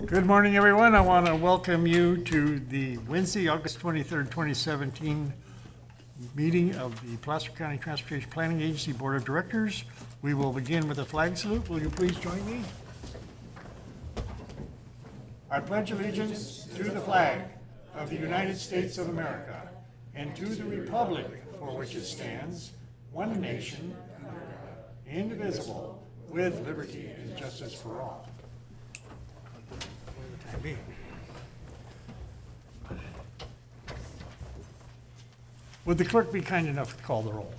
Good morning, everyone. I want to welcome you to the Wednesday, August 23rd, 2017 meeting of the Placer County Transportation Planning Agency Board of Directors. We will begin with a flag salute. Will you please join me? I pledge allegiance to the flag of the United States of America and to the republic for which it stands, one nation, indivisible, with liberty and justice for all. Would the clerk be kind enough to call the roll?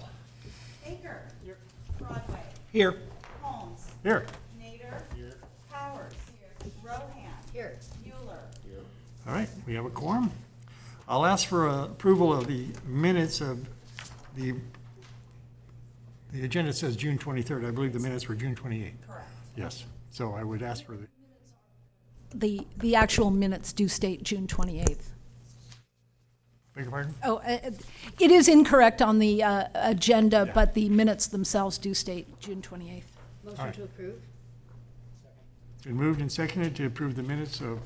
Baker. Here. Broadway. Here. Holmes. Here. Nader. Here. Powers. Here. Rohan. Here. Mueller. Here. All right, we have a quorum. I'll ask for approval of the minutes of the agenda says June 23rd. I believe the minutes were June 28th. Correct. Yes, so I would ask for the actual minutes do state June 28th. Beg your pardon? Oh, it is incorrect on the agenda, Yeah. but the minutes themselves do state June 28th. Motion to approve. It's been moved and seconded to approve the minutes of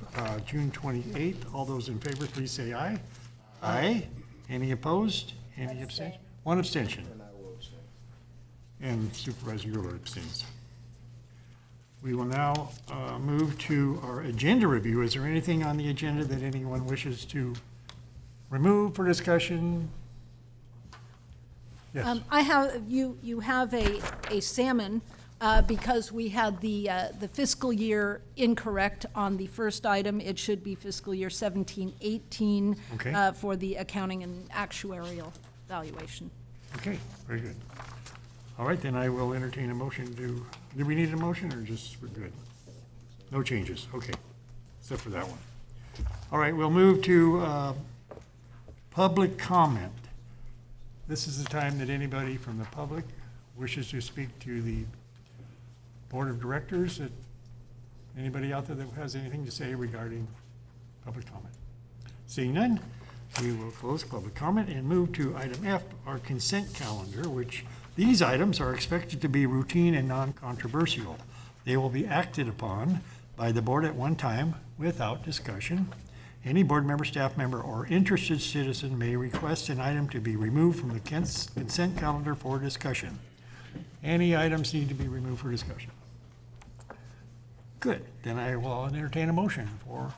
June 28th. All those in favor, please say aye. Aye. Any opposed? Any abstention? One abstention. And I will abstain. And Supervisor Euler abstains. We will now move to our agenda review. Is there anything on the agenda that anyone wishes to remove for discussion? Yes. I have you have a salmon because we had the fiscal year incorrect on the first item. It should be fiscal year 17-18 Okay. For the accounting and actuarial valuation. Okay, very good. All right, then I will entertain a motion to, do we need a motion or just we're good? No changes, okay, except for that one. All right, we'll move to public comment. This is the time that anybody from the public wishes to speak to the Board of Directors. Anybody out there that has anything to say regarding public comment? Seeing none, we will close public comment and move to item F, our consent calendar, which these items are expected to be routine and non-controversial. They will be acted upon by the board at one time without discussion. Any board member, staff member, or interested citizen may request an item to be removed from the consent calendar for discussion. Any items need to be removed for discussion? Good, then I will entertain a motion for.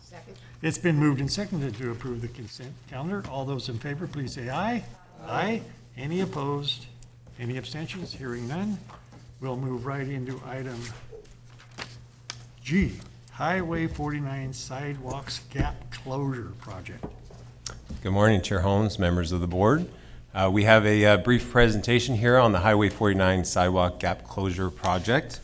Second. It's been moved and seconded to approve the consent calendar. All those in favor, please say aye. Aye. Any opposed? Any abstentions? Hearing none. We'll move right into item G, Highway 49 Sidewalks Gap Closure Project. Good morning, Chair Holmes, members of the board. We have a brief presentation here on the Highway 49 Sidewalk Gap Closure Project.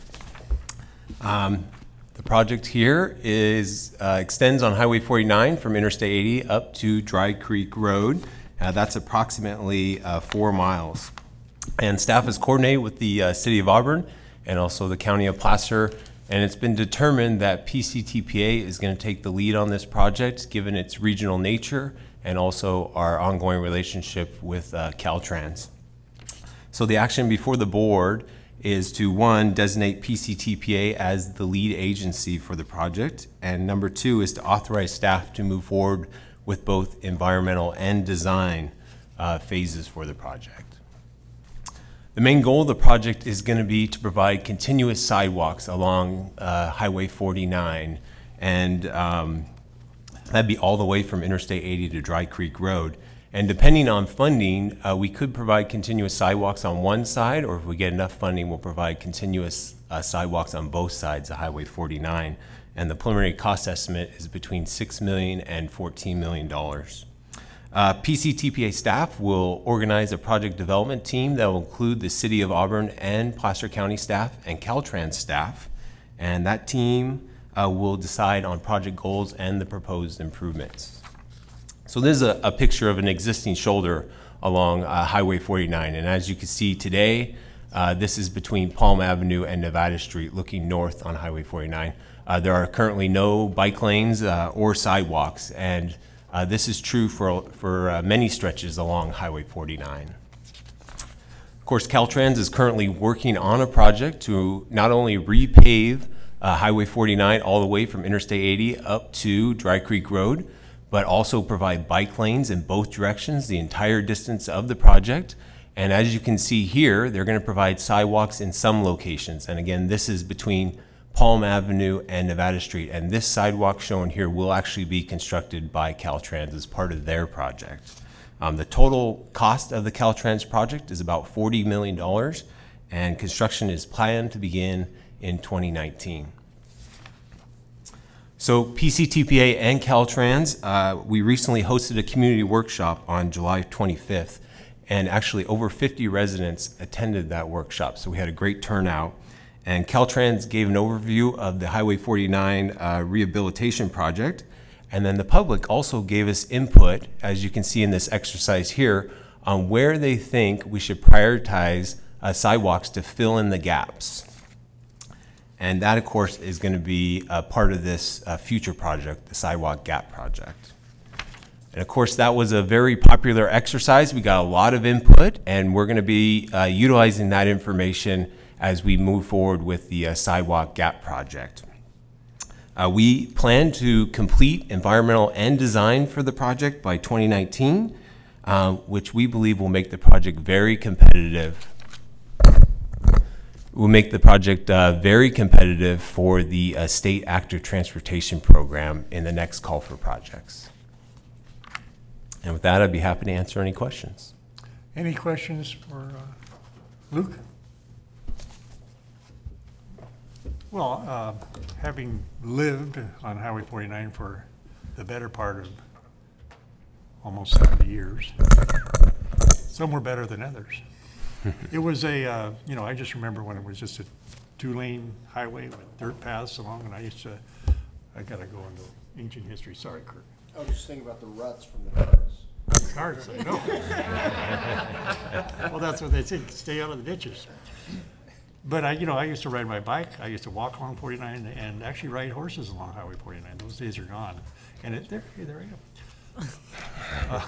The project here extends on Highway 49 from Interstate 80 up to Dry Creek Road. That's approximately 4 miles. And staff has coordinated with the City of Auburn and also the County of Placer, and it's been determined that PCTPA is going to take the lead on this project given its regional nature and also our ongoing relationship with Caltrans. So the action before the board is to, 1, designate PCTPA as the lead agency for the project, and number 2 is to authorize staff to move forward with both environmental and design phases for the project. The main goal of the project is going to be to provide continuous sidewalks along Highway 49, and that'd be all the way from Interstate 80 to Dry Creek Road. And depending on funding, we could provide continuous sidewalks on one side, or if we get enough funding, we'll provide continuous sidewalks on both sides of Highway 49. And the preliminary cost estimate is between $6 million and $14 million. PCTPA staff will organize a project development team that will include the City of Auburn and Placer County staff and Caltrans staff. And that team will decide on project goals and the proposed improvements. So this is a picture of an existing shoulder along Highway 49. And as you can see today, this is between Palm Avenue and Nevada Street looking north on Highway 49. There are currently no bike lanes or sidewalks, and this is true for many stretches along Highway 49. course, Caltrans is currently working on a project to not only repave Highway 49 all the way from Interstate 80 up to Dry Creek Road, but also provide bike lanes in both directions the entire distance of the project. And as you can see here, they're going to provide sidewalks in some locations. And again, this is between Palm Avenue and Nevada Street. And this sidewalk shown here will actually be constructed by Caltrans as part of their project. The total cost of the Caltrans project is about $40 million, and construction is planned to begin in 2019. So PCTPA and Caltrans, we recently hosted a community workshop on July 25th, and actually over 50 residents attended that workshop, so we had a great turnout. And Caltrans gave an overview of the Highway 49 rehabilitation project, and then the public also gave us input, as you can see in this exercise here, on where they think we should prioritize sidewalks to fill in the gaps. And that, of course, is going to be a part of this future project, the Sidewalk Gap Project. And of course, that was a very popular exercise. We got a lot of input, and we're going to be utilizing that information as we move forward with the Sidewalk Gap Project. We plan to complete environmental and design for the project by 2019, which we believe will make the project very competitive. Will make the project very competitive for the State Active Transportation Program in the next call for projects. And with that, I'd be happy to answer any questions. Any questions for Luke? Well, having lived on Highway 49 for the better part of almost 70 years, some were better than others. It was a, you know, I just remember when it was just a 2-lane highway with dirt paths along, and I gotta go into ancient history. Sorry, Kurt. I was just thinking about the ruts from the cars. Cars, I know. Well, that's what they say, stay out of the ditches. But I used to ride my bike. I used to walk along 49 and actually ride horses along Highway 49. Those days are gone. And there I am.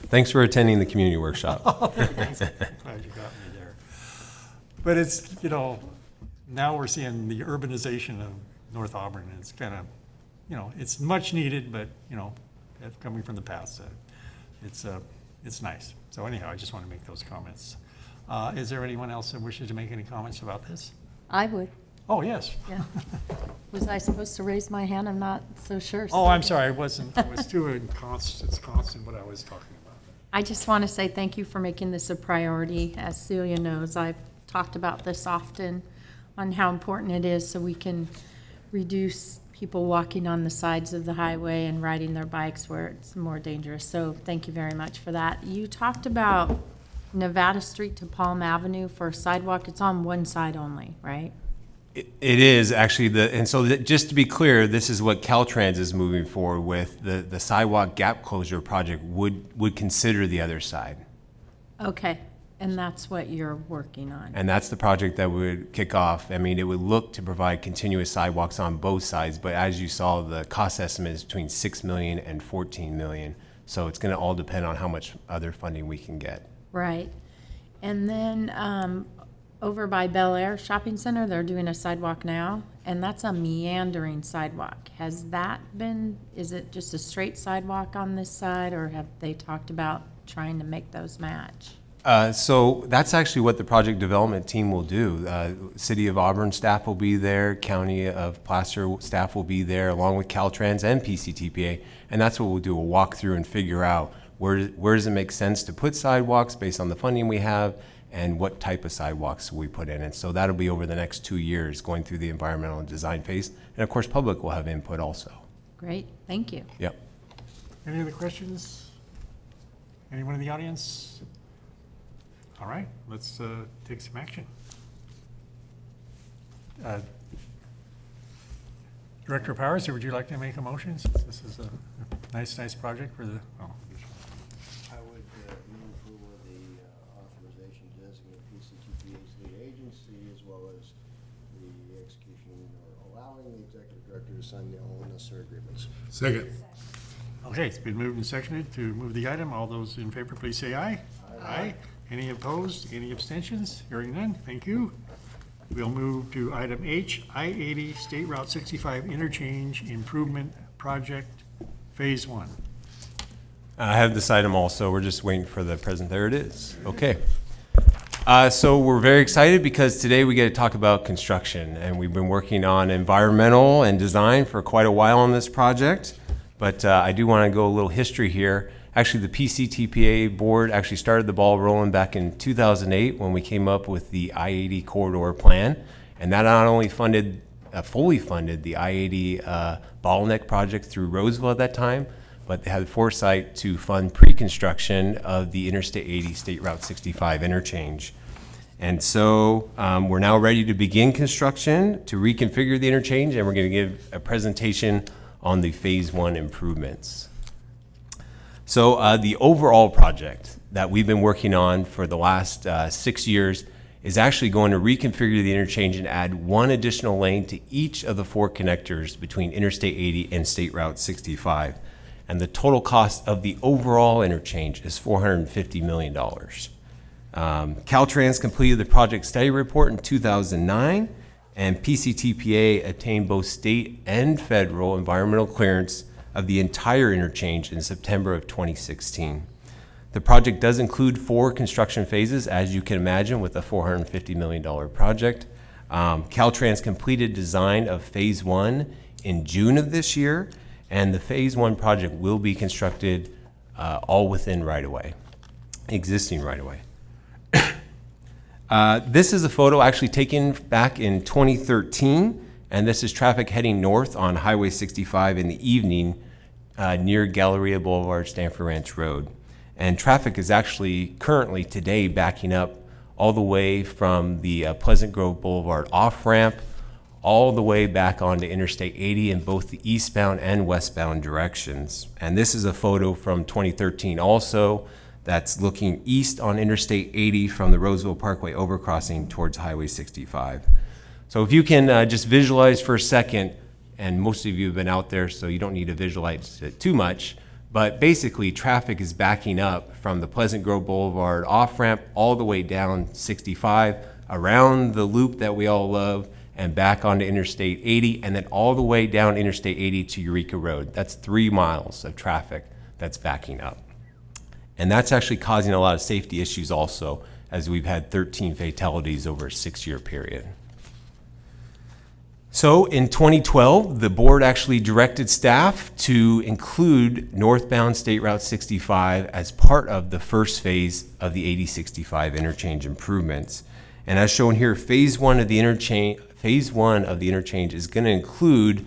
Thanks for attending the community workshop. Thanks. I'm glad you got me there. But it's, now we're seeing the urbanization of North Auburn. And it's kind of, it's much needed, but, coming from the past, it's nice. So anyhow, I just want to make those comments. Is there anyone else that wishes to make any comments about this? I would. Oh, yes. Yeah. Was I supposed to raise my hand? I'm not so sure. Oh, I'm sorry. I wasn't. I was too inconstant. It's constant what I was talking about. I just want to say thank you for making this a priority. As Celia knows, I've talked about this often on how important it is so we can reduce people walking on the sides of the highway and riding their bikes where it's more dangerous. So thank you very much for that. You talked about Nevada Street to Palm Avenue for a sidewalk. It's on one side only, right? It is actually and so just to be clear, this is what Caltrans is moving forward with. The sidewalk gap closure project would consider the other side. Okay, and that's what you're working on. And that's the project that would kick off. I mean, it would look to provide continuous sidewalks on both sides, but as you saw, the cost estimate is between $6 million and $14 million. So it's going to all depend on how much other funding we can get. Right. And then over by Bel Air Shopping Center, they're doing a sidewalk now, and that's a meandering sidewalk. Has that been, is it just a straight sidewalk on this side, or have they talked about trying to make those match? So that's actually what the project development team will do. City of Auburn staff will be there, County of Placer staff will be there, along with Caltrans and PCTPA, and that's what we'll do. We'll walk through and figure out where does it make sense to put sidewalks based on the funding we have, and what type of sidewalks we put in. And so that'll be over the next 2 years, going through the environmental and design phase. And of course, public will have input also. Great, thank you. Yep. Any other questions? Anyone in the audience? All right, let's take some action. Director Powers, would you like to make a motion, since this is a nice project for the, I would move approval of the authorization to designate PCTPA's lead agency, as well as the execution or allowing the executive director to sign all necessary agreements. Second. Okay, it's been moved and seconded to move the item. All those in favor, please say aye. Aye. Any opposed? Any abstentions? Hearing none, thank you. We'll move to item H, I-80 State Route 65 Interchange Improvement Project, Phase 1. I have this item also. We're just waiting for the present. There it is. Okay. So we're very excited because today we get to talk about construction, and we've been working on environmental and design for quite a while on this project. But I do want to go a little history here. Actually, the PCTPA board actually started the ball rolling back in 2008 when we came up with the I-80 corridor plan, and that not only funded, fully funded the I-80 bottleneck project through Roseville at that time, but they had the foresight to fund pre-construction of the Interstate 80 State Route 65 interchange. And so we're now ready to begin construction to reconfigure the interchange, and we're going to give a presentation on the Phase 1 improvements. So the overall project that we've been working on for the last 6 years is actually going to reconfigure the interchange and add one additional lane to each of the 4 connectors between Interstate 80 and State Route 65. And the total cost of the overall interchange is $450 million. Caltrans completed the project study report in 2009, and PCTPA obtained both state and federal environmental clearance of the entire interchange in September of 2016. The project does include 4 construction phases, as you can imagine, with a $450 million project. Caltrans completed design of Phase 1 in June of this year, and the Phase 1 project will be constructed all within right-of-way, existing right-of-way. This is a photo actually taken back in 2013, and this is traffic heading north on Highway 65 in the evening near Galleria Boulevard, Stanford Ranch Road. And traffic is actually currently today backing up all the way from the Pleasant Grove Boulevard off-ramp all the way back onto Interstate 80 in both the eastbound and westbound directions. And this is a photo from 2013 also that's looking east on Interstate 80 from the Roseville Parkway overcrossing towards Highway 65. So if you can just visualize for a second, and most of you have been out there, so you don't need to visualize it too much, but basically traffic is backing up from the Pleasant Grove Boulevard off-ramp all the way down 65, around the loop that we all love, and back onto Interstate 80, and then all the way down Interstate 80 to Eureka Road. That's 3 miles of traffic that's backing up. And that's actually causing a lot of safety issues also, as we've had 13 fatalities over a 6-year period. So in 2012, the board actually directed staff to include northbound State Route 65 as part of the first phase of the 8065 interchange improvements. And as shown here, Phase 1 of the interchange is going to include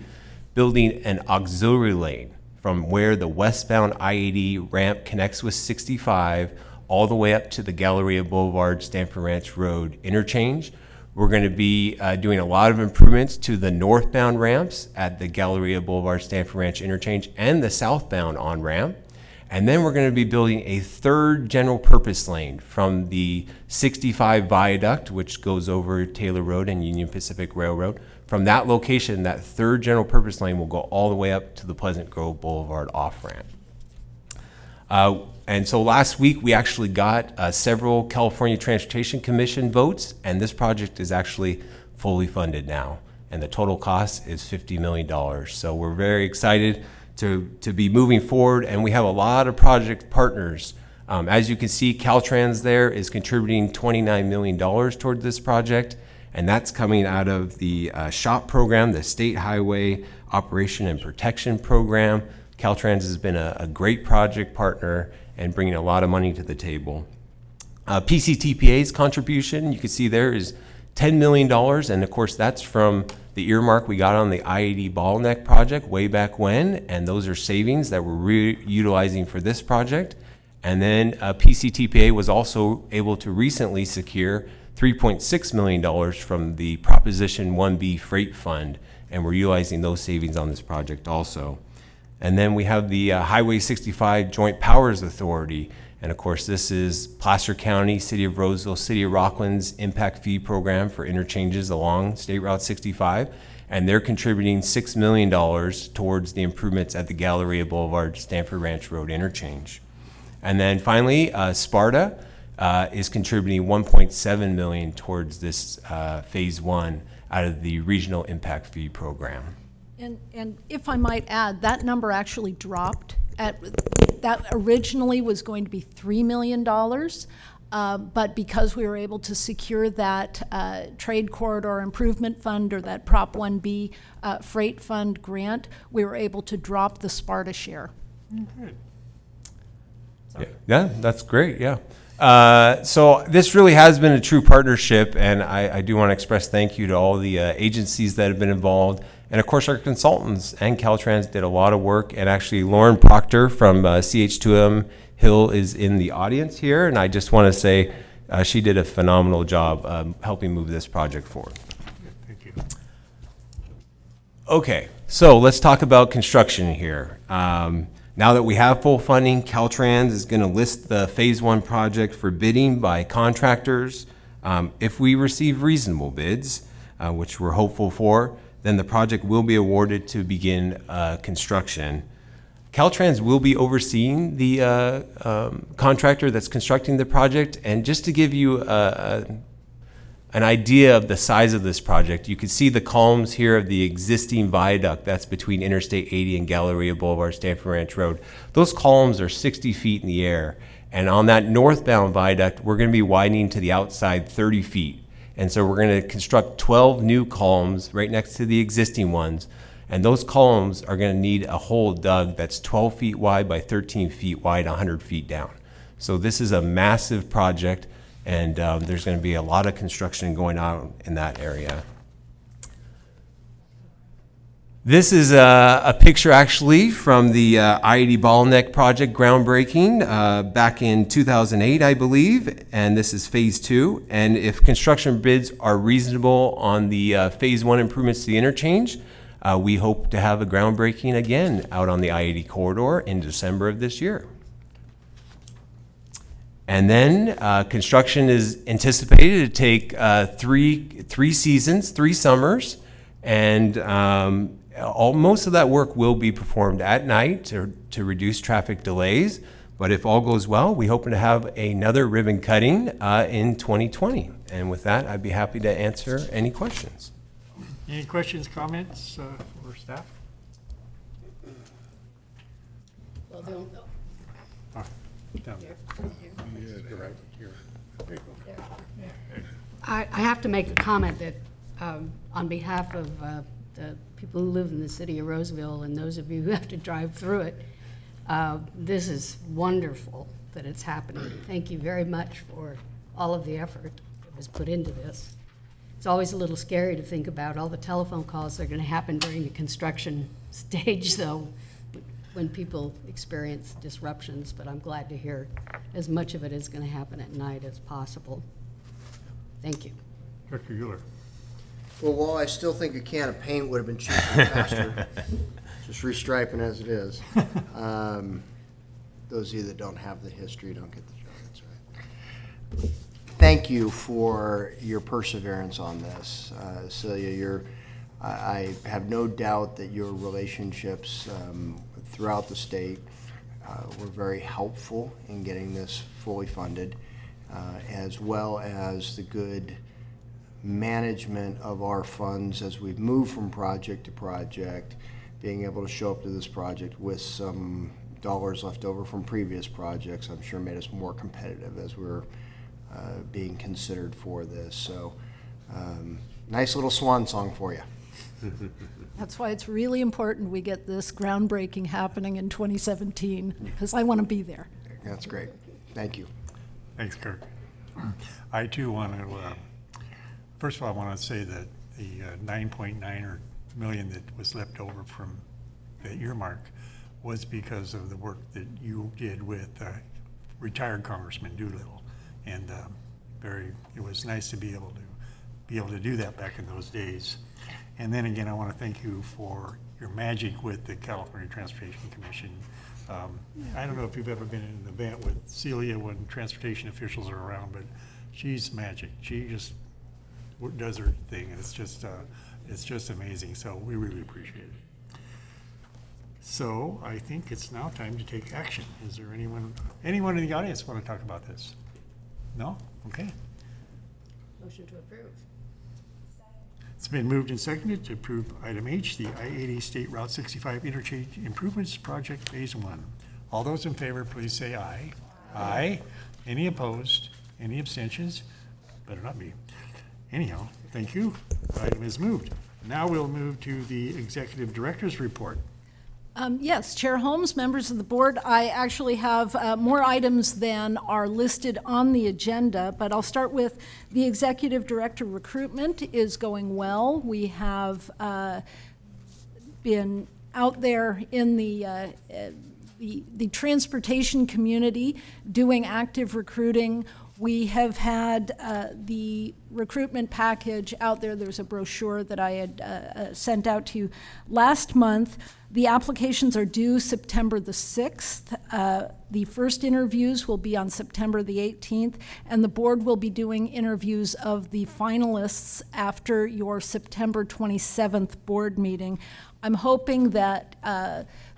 building an auxiliary lane from where the westbound I-80 ramp connects with 65 all the way up to the Galleria Boulevard, Stanford Ranch Road interchange. We're going to be doing a lot of improvements to the northbound ramps at the Galleria Boulevard, Stanford Ranch interchange and the southbound on-ramp. And then we're going to be building a 3rd general purpose lane from the 65 viaduct, which goes over Taylor Road and Union Pacific Railroad. From that location, that 3rd general purpose lane will go all the way up to the Pleasant Grove Boulevard off-ramp. And so last week we actually got several California Transportation Commission votes, and this project is actually fully funded now. And the total cost is $50 million. So we're very excited to be moving forward, and we have a lot of project partners. As you can see, Caltrans there is contributing $29 million toward this project, and that's coming out of the SHOP program, the State Highway Operation and Protection Program. Caltrans has been a great project partner and bringing a lot of money to the table. PCTPA's contribution, you can see there, is $10 million, and of course that's from the earmark we got on the I-80 bottleneck project way back when, and those are savings that we're utilizing for this project. And then PCTPA was also able to recently secure $3.6 million from the Proposition 1B Freight Fund, and we're utilizing those savings on this project also. And then we have the Highway 65 Joint Powers Authority, and of course this is Placer County, City of Roseville, City of Rockland's impact fee program for interchanges along State Route 65, and they're contributing $6 million towards the improvements at the Galleria Boulevard, Stanford Ranch Road interchange. And then finally, Sparta is contributing $1.7 million towards this phase 1 out of the Regional Impact Fee Program. And if I might add, that number actually dropped. That originally was going to be $3 million, but because we were able to secure that Trade Corridor Improvement Fund or that Prop 1B Freight Fund grant, we were able to drop the Sparta share. Good. Yeah, that's great, yeah. So this really has been a true partnership, and I do want to express thank you to all the agencies that have been involved. And of course, our consultants and Caltrans did a lot of work. And actually, Lauren Proctor from CH2M Hill is in the audience here. And I just want to say she did a phenomenal job helping move this project forward. Thank you. Okay, so let's talk about construction here. Now that we have full funding, Caltrans is going to list the phase 1 project for bidding by contractors. If we receive reasonable bids, which we're hopeful for, then the project will be awarded to begin construction. Caltrans will be overseeing the contractor that's constructing the project. And just to give you an idea of the size of this project, you can see the columns here of the existing viaduct that's between Interstate 80 and Galleria Boulevard, Stanford Ranch Road. Those columns are 60 feet in the air. And on that northbound viaduct, we're going to be widening to the outside 30 feet. And so we're going to construct 12 new columns right next to the existing ones. And those columns are going to need a hole dug that's 12 feet wide by 13 feet wide, 100 feet down. So this is a massive project, and there's going to be a lot of construction going on in that area. This is a picture actually from the I-80 Bottleneck project groundbreaking back in 2008, I believe, and this is phase 2. And if construction bids are reasonable on the phase 1 improvements to the interchange, we hope to have a groundbreaking again out on the I-80 corridor in December of this year. And then construction is anticipated to take three seasons, 3 summers, and most of that work will be performed at night to reduce traffic delays. But if all goes well, we hope to have another ribbon cutting in 2020. And with that, I'd be happy to answer any questions. Any questions, comments for staff? Well, they'll, Down there. You're right here. There you go. I have to make a comment that on behalf of the people who live in the city of Roseville and those of you who have to drive through it, this is wonderful that it's happening. Thank you very much for all of the effort that was put into this. It's always a little scary to think about all the telephone calls that are going to happen during the construction stage, though, when people experience disruptions, but I'm glad to hear as much of it is going to happen at night as possible. Thank you. Dr. Euler. Well, while I still think a can of paint would have been cheaper and faster, just restriping as it is. Those of you that don't have the history don't get the joke, that's right. Thank you for your perseverance on this. Celia, I have no doubt that your relationships throughout the state were very helpful in getting this fully funded, as well as the good management of our funds as we've moved from project to project, being able to show up to this project with some dollars left over from previous projects, I'm sure made us more competitive as we're being considered for this. So nice little swan song for you. That's why it's really important we get this groundbreaking happening in 2017, because I want to be there. That's great. Thank you. Thanks, Kirk. I too want to, first of all, I want to say that the 9.9 million that was left over from the earmark was because of the work that you did with retired Congressman Doolittle, and it was nice to be able to do that back in those days. And then again, I want to thank you for your magic with the California Transportation Commission. I don't know if you've ever been in an event with Celia when transportation officials are around, but she's magic. She just does her thing, and it's just amazing. So we really appreciate it. So I think it's now time to take action. Is there anyone in the audience want to talk about this? No? Okay. Motion to approve. It's been moved and seconded to approve item H, the I-80 State Route 65 Interchange Improvements Project Phase 1. All those in favor, please say aye. Aye. Any opposed? Any abstentions? Better not be. Anyhow, thank you. The item is moved. Now we'll move to the Executive Director's Report. Yes, Chair Holmes, members of the board, I actually have more items than are listed on the agenda, but I'll start with the Executive Director recruitment is going well. We have been out there in the transportation community doing active recruiting. We have had the recruitment package out there. There's a brochure that I had sent out to you last month. The applications are due September the 6th. The first interviews will be on September the 18th, and the board will be doing interviews of the finalists after your September 27th board meeting. I'm hoping that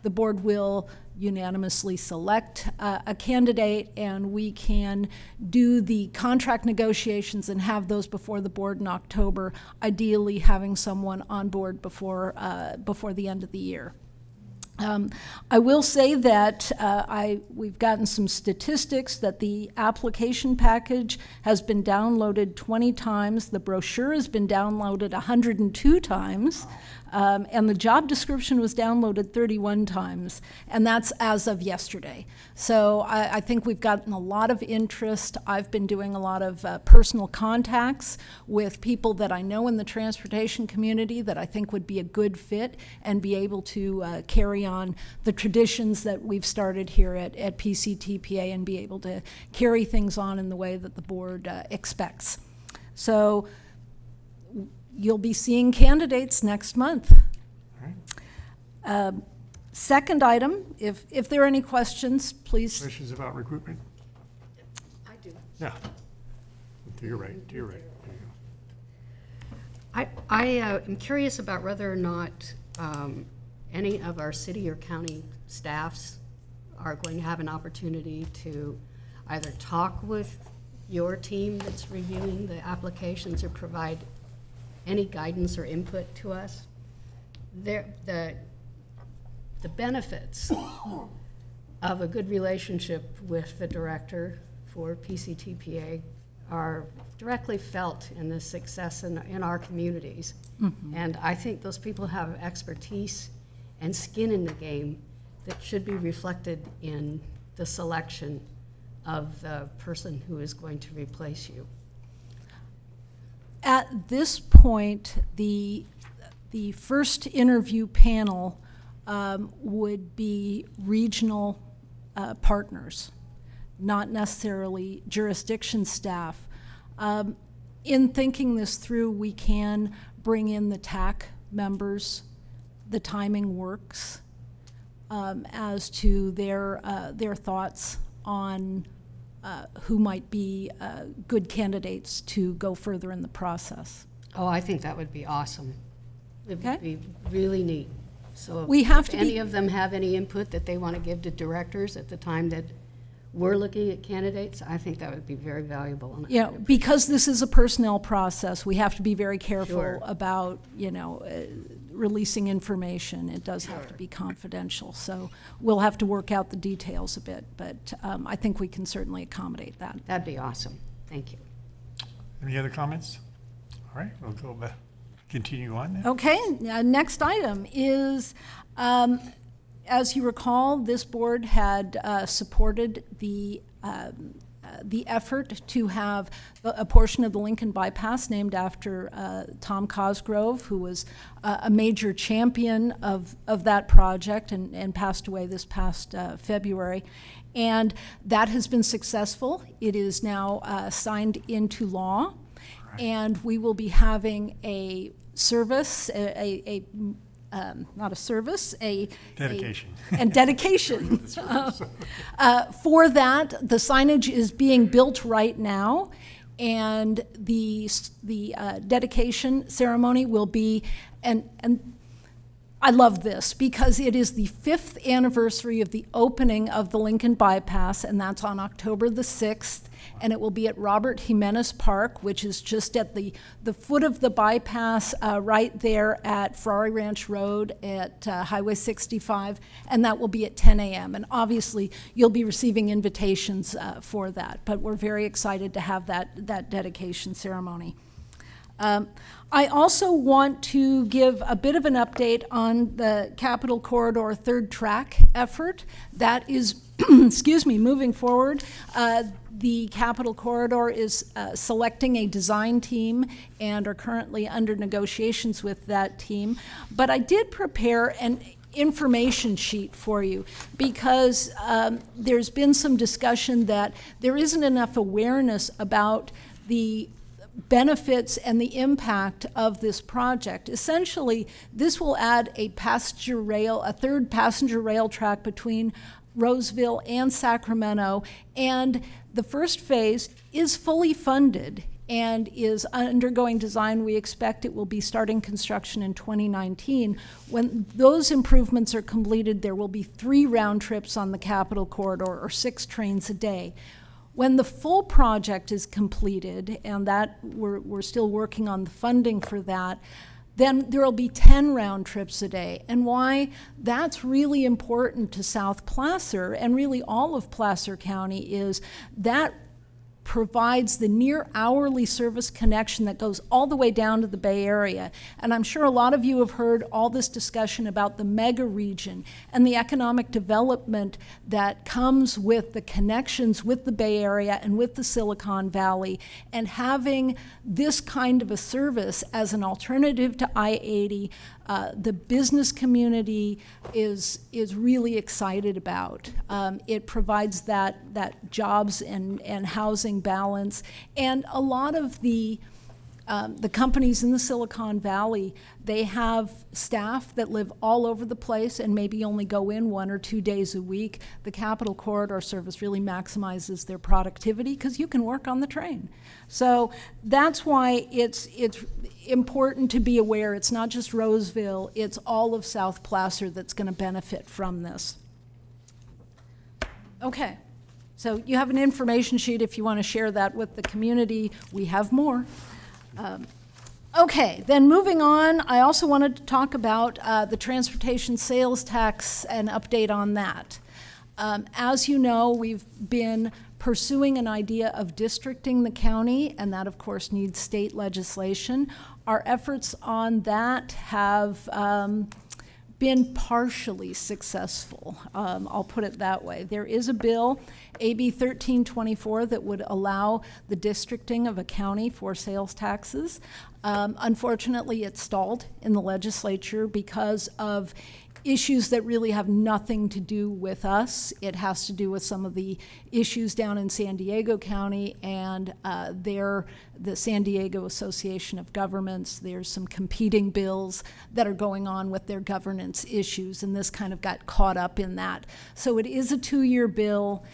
the board will unanimously select a candidate, and we can do the contract negotiations and have those before the board in October, ideally having someone on board before the end of the year. I will say that we've gotten some statistics that the application package has been downloaded 20 times, the brochure has been downloaded 102 times, and the job description was downloaded 31 times, and that's as of yesterday. So I think we've gotten a lot of interest. I've been doing a lot of personal contacts with people that I know in the transportation community that I think would be a good fit and be able to carry on the traditions that we've started here at PCTPA and be able to carry things on in the way that the board expects. So you'll be seeing candidates next month. All right. Second item, if there are any questions, please. Questions about recruitment? I do. Yeah. To your right, to your right. There you go. I am curious about whether or not any of our city or county staffs are going to have an opportunity to either talk with your team that's reviewing the applications or provide any guidance or input to us. The benefits of a good relationship with the director for PCTPA are directly felt in the success in our communities. Mm-hmm. And I think those people have expertise and skin in the game that should be reflected in the selection of the person who is going to replace you. At this point, the first interview panel would be regional partners, not necessarily jurisdiction staff. In thinking this through, we can bring in the TAC members. The timing works as to their thoughts on who might be good candidates to go further in the process. Oh, I think that would be awesome. It would be really neat. So we have if any of them have any input that they want to give to directors at the time that we're looking at candidates, I think that would be very valuable. Yeah, because this is a personnel process, we have to be very careful about, releasing information. It does have to be confidential. So we'll have to work out the details a bit, but I think we can certainly accommodate that. That'd be awesome. Thank you. Any other comments? All right, we'll go back. Continue on then. Okay, next item is, as you recall, this board had supported the effort to have a portion of the Lincoln Bypass named after Tom Cosgrove, who was a major champion of that project and passed away this past February. And that has been successful. It is now signed into law. Right. And we will be having a service, not a service, a dedication. And dedication. For that, the signage is being built right now, and the dedication ceremony will be, and I love this because it is the 5th anniversary of the opening of the Lincoln Bypass, and that's on October the 6th. Wow. and it will be at Robert Jimenez Park, which is just at the foot of the bypass right there at Ferrari Ranch Road at Highway 65, and that will be at 10 a.m. And obviously, you'll be receiving invitations for that, but we're very excited to have that dedication ceremony. I also want to give a bit of an update on the Capitol Corridor third track effort. That is, excuse me, moving forward. The Capitol Corridor is selecting a design team and are currently under negotiations with that team. But I did prepare an information sheet for you because there's been some discussion that there isn't enough awareness about the benefits and the impact of this project. Essentially, this will add a third passenger rail track between Roseville and Sacramento, and the first phase is fully funded and is undergoing design. We expect it will be starting construction in 2019. When those improvements are completed, there will be 3 round trips on the Capitol Corridor, or 6 trains a day. When the full project is completed, and that we're still working on the funding for that, then there will be 10 round trips a day. And why that's really important to South Placer, and really all of Placer County, is that provides the near hourly service connection that goes all the way down to the Bay Area. And I'm sure a lot of you have heard all this discussion about the mega region and the economic development that comes with the connections with the Bay Area and with the Silicon Valley, and having this kind of a service as an alternative to I-80, the business community is really excited about. It provides that jobs and housing balance, and a lot of the companies in the Silicon Valley, they have staff that live all over the place and maybe only go in 1 or 2 days a week. The Capitol Corridor service really maximizes their productivity because you can work on the train. So that's why it's important to be aware. It's not just Roseville, it's all of South Placer that's going to benefit from this. Okay, so you have an information sheet if you want to share that with the community. We have more. Okay, then moving on, I also wanted to talk about the transportation sales tax and update on that. As you know, we've been pursuing an idea of districting the county, and that of course needs state legislation. Our efforts on that have been partially successful. I'll put it that way. There is a bill, AB 1324, that would allow the districting of a county for sales taxes. Unfortunately, it stalled in the legislature because of issues that really have nothing to do with us. It has to do with some of the issues down in San Diego County and the San Diego Association of Governments. There's some competing bills that are going on with their governance issues, and this kind of got caught up in that. So it is a 2-year bill.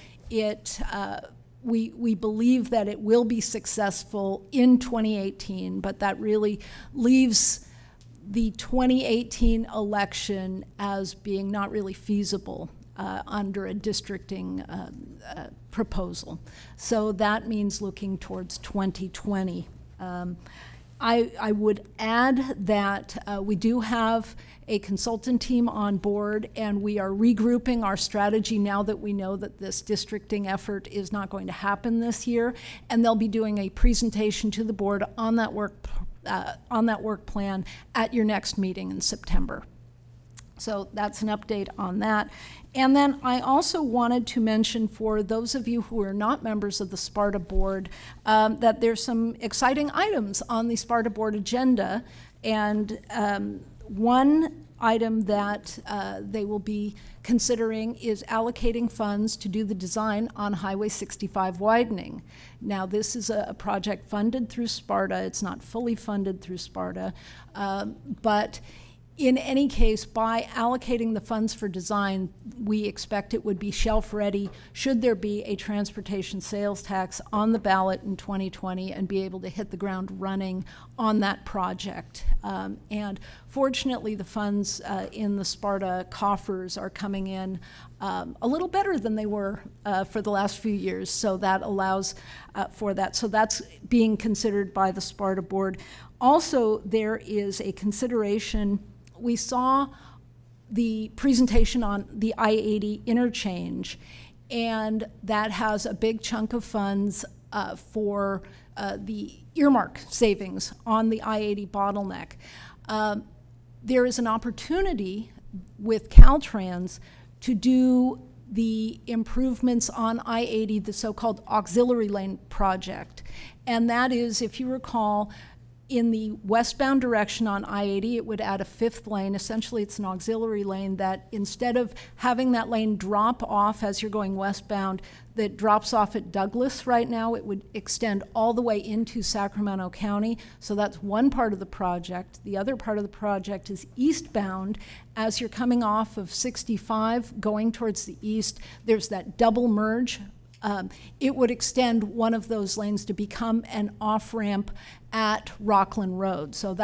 We believe that it will be successful in 2018, but that really leaves the 2018 election as being not really feasible under a districting proposal. So that means looking towards 2020. I would add that we do have a consultant team on board, and we are regrouping our strategy now that we know that this districting effort is not going to happen this year, and they'll be doing a presentation to the board on that work plan at your next meeting in September. So that's an update on that. And then I also wanted to mention, for those of you who are not members of the SPARTA board, that there's some exciting items on the SPARTA board agenda. And one item that they will be considering is allocating funds to do the design on Highway 65 widening. Now, this is a project funded through SPARTA. It's not fully funded through SPARTA, but in any case, by allocating the funds for design, we expect it would be shelf-ready should there be a transportation sales tax on the ballot in 2020 and be able to hit the ground running on that project. And fortunately, the funds in the Sparta coffers are coming in a little better than they were for the last few years, so that allows for that. So that's being considered by the Sparta board. Also, there is a consideration. We saw the presentation on the I-80 interchange, and that has a big chunk of funds for the earmark savings on the I-80 bottleneck. There is an opportunity with Caltrans to do the improvements on I-80, the so-called auxiliary lane project. And that is, if you recall, in the westbound direction on I-80, it would add a 5th lane. Essentially, it's an auxiliary lane that instead of having that lane drop off as you're going westbound, that drops off at Douglas right now, it would extend all the way into Sacramento County. So that's one part of the project. The other part of the project is eastbound. As you're coming off of 65, going towards the east, there's that double merge. It would extend one of those lanes to become an off-ramp at Rockland Road. So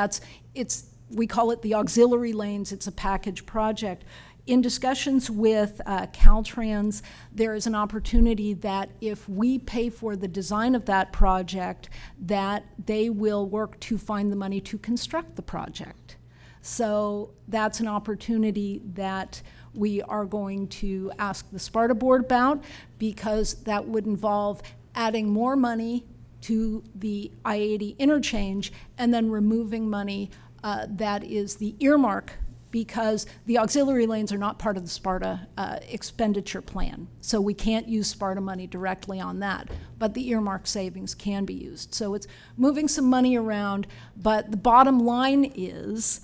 we call it the auxiliary lanes. It's a package project. In discussions with Caltrans, there is an opportunity that if we pay for the design of that project, that they will work to find the money to construct the project. So that's an opportunity that we are going to ask the Sparta board about, because that would involve adding more money to the I-80 interchange and then removing money that is the earmark, because the auxiliary lanes are not part of the Sparta expenditure plan. So we can't use Sparta money directly on that, but the earmark savings can be used. So it's moving some money around, but the bottom line is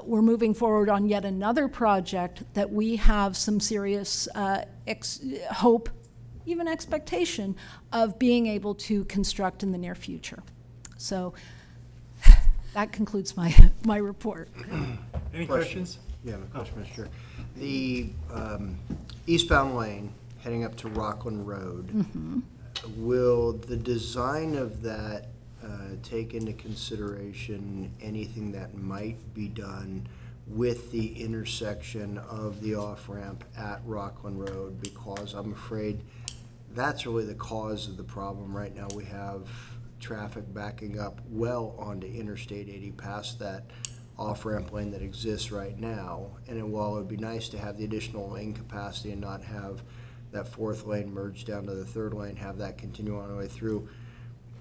we're moving forward on yet another project that we have some serious hope, even expectation, of being able to construct in the near future. So that concludes my report. Any questions? Yeah, my question, Mr. Chair. The eastbound lane heading up to Rockland Road, will the design of that take into consideration anything that might be done with the intersection of the off-ramp at Rockland Road? Because I'm afraid that's really the cause of the problem right now. We have traffic backing up well onto Interstate 80 past that off-ramp lane that exists right now. And while it would be nice to have the additional lane capacity and not have that 4th lane merge down to the 3rd lane, have that continue on the way through,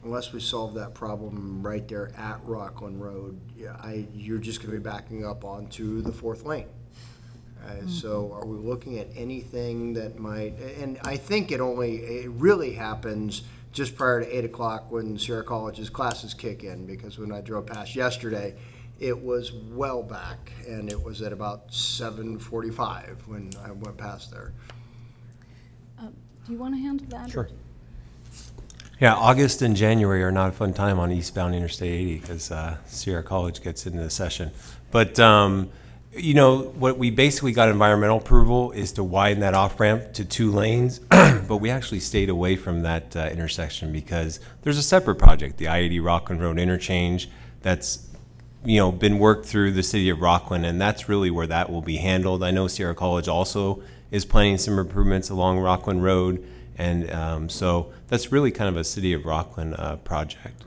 unless we solve that problem right there at Rockland Road, you're just going to be backing up onto the 4th lane. So are we looking at anything that might, and I think it really happens just prior to 8 o'clock when Sierra College's classes kick in, because when I drove past yesterday, it was well back, and it was at about 7:45 when I went past there. Do you want to handle that? Sure. Yeah, August and January are not a fun time on eastbound Interstate 80 because Sierra College gets into the session. But, you know, what we basically got environmental approval is to widen that off-ramp to 2 lanes, but we actually stayed away from that intersection because there's a separate project, the I-80 Rockland Road interchange, that's, you know, been worked through the city of Rockland, and that's really where that will be handled. I know Sierra College also is planning some improvements along Rockland Road, and so that's really kind of a city of Rockland project.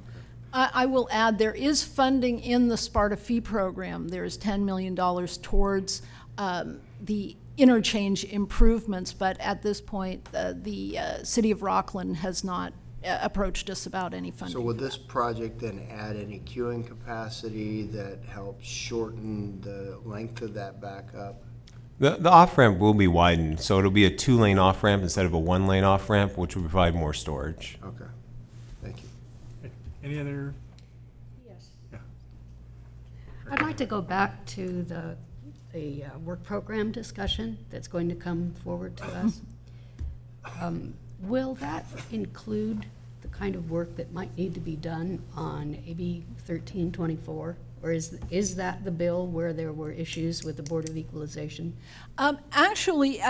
I will add, there is funding in the Sparta fee program. There is $10 million towards the interchange improvements, but at this point, the city of Rockland has not approached us about any funding. So would this project then add any queuing capacity that helps shorten the length of that backup? The off-ramp will be widened, so it'll be a 2-lane off-ramp instead of a 1-lane off-ramp, which will provide more storage. Okay, thank you. Any other? Yes. Yeah. I'd like to go back to the work program discussion that's going to come forward to us. Will that include the kind of work that might need to be done on AB 1324? Or is that the bill where there were issues with the Board of Equalization? Actually,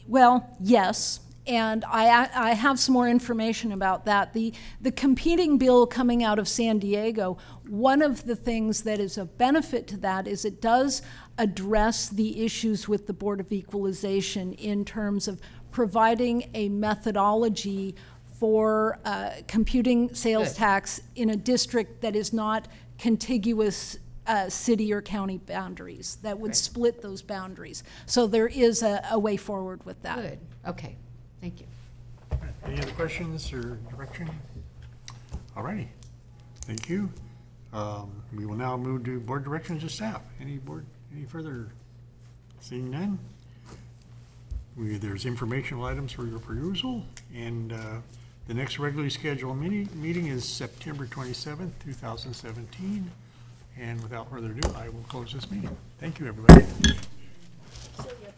well, yes, and I have some more information about that. The competing bill coming out of San Diego, one of the things that is a benefit to that is it does address the issues with the Board of Equalization in terms of providing a methodology for computing sales tax in a district that is not contiguous city or county boundaries, that would split those boundaries. So there is a way forward with that. Good, okay, thank you. Any other questions or direction? All righty, thank you. We will now move to board directions to staff. Any further? Seeing none? There's informational items for your perusal, and the next regularly scheduled meeting is September 27th, 2017. And without further ado, I will close this meeting. Thank you, everybody. Sylvia,